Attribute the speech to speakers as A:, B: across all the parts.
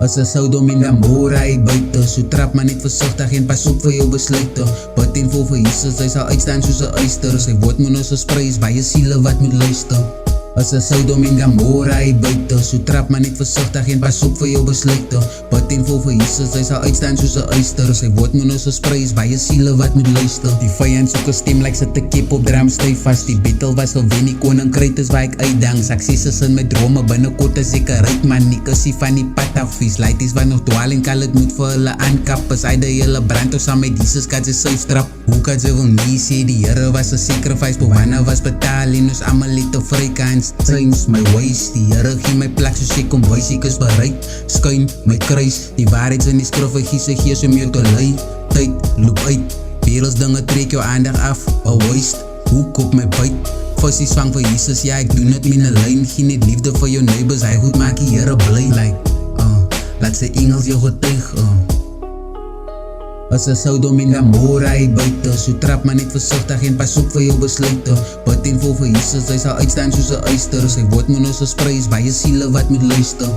A: As 'n sou dom in die môre hy buite, so trap maar net versigtig en pas op vir jou besluite. Bid en vol vir Jesus, hy sal uitstaan soos 'n uister. Sy woord moet ons versprei, baie siele wat moet luister. As 'n sou dom in die môre hy buite, so trap maar net versigtig en pas op vir jou besluite. Bid en vol vir Jesus, hy sal uitstaan soos 'n uister. Sy woord moet ons versprei, baie siele wat moet luister. Die vyand soek 'n stem like sit 'n kep op drum styf vas. Die battle was al wen, die koninkryk is waar ek uitdang. Sukses is in my drome, binnekort is ek 'n ryk man. Nie kussie van die pad af, vies laities wat nog dwaal en kal het moet vir hulle aankap. As hy die hele brand of saam met Jesus kan sy suifstrap. Hoe kan sy wil nie sê die Here was 'n sacrifice, bewanne was betaal en ons almal het 'n vrykans. Change my ways, die Here gee my plek soos ek kom wys, ek is bereid. Skuin my kruis, die waarheid in die skrif, hy gee sy gees om jou te lei. Tyd loop uit, wêreldsdinge trek jou aandag af. A waste, hoek op my byt. Fossie swang vir Jesus, ja ek doen dit met 'n lyn. Gee net liefde vir jou neighbors, hy goed maak die Here bly. Like, laat sy engels jou getuig. As 'n sou dom in die môre hy buite, so trap maar net versigtig en pas op vir jou besluite. Bid en vol vir Jesus, hy sal uitstaan soos 'n uister. Sy woord moet ons versprei, baie siele wat moet luister.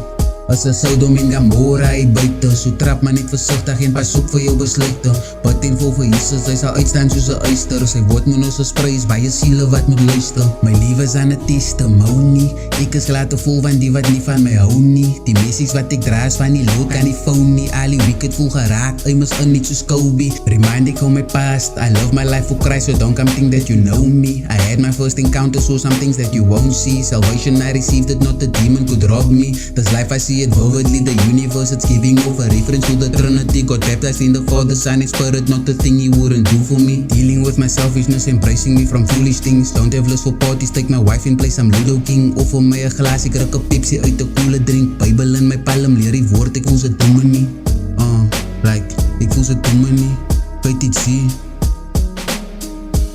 A: As 'n sou dom in die môre hy buite, so trap maar net versigtig en pas op vir jou besluite. Bid en vol vir Jesus, hy sal uitstaan soos 'n uister. Sy woord moet ons versprei, baie siele wat moet luister. My lewe is aan 'n testimony, ek is laat te vol van die wat nie van my hou nie. Die messies wat ek dra is van die lood kan nie phone nie. Al die wicked voel geraak, hy mis in niet soos Kobe. Remind ek of my past, I love my life for Christ, so don't come think that you know me. I had my first encounter, so some things that you won't see. Salvation I received it, not the demon could rob me. This life I see it vividly, the universe it's giving over. Reference to the Trinity, got baptized in the Father, Son and Spirit, not the thing he wouldn't do for me. Dealing with my selfishness, embracing me from foolish things. Don't have lust for parties, take my wife in place, I'm Ludo King. Offer my 'n glas, ek ruk 'n Pepsi uit 'n koele drink. Bybel in my palm, leer die woord, ek voel se domme nie. Like, ek voel se domme nie, weet dit sien.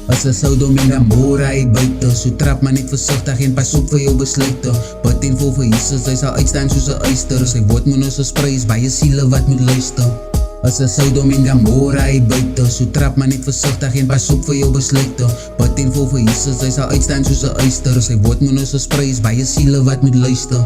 A: As 'n sou dom in die môre hy buite, so trap maar net versigtig en pas op vir jou besluite. Bid en vol vir Jesus, hy sal uitstaan soos 'n uister. Sy woord moet ons versprei, baie siele wat moet luister. As 'n sou dom in die môre hy buite, so trap maar net versigtig en pas op vir jou besluite. Bid en vol vir Jesus, hy sal uitstaan soos 'n uister. Sy woord moet ons versprei, baie siele wat moet luister.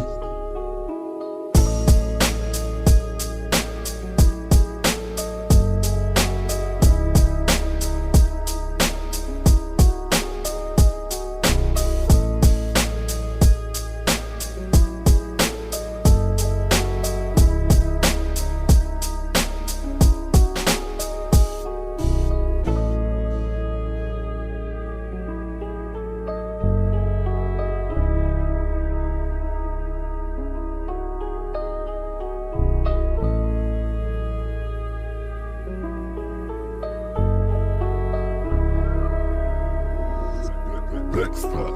B: Blackstar.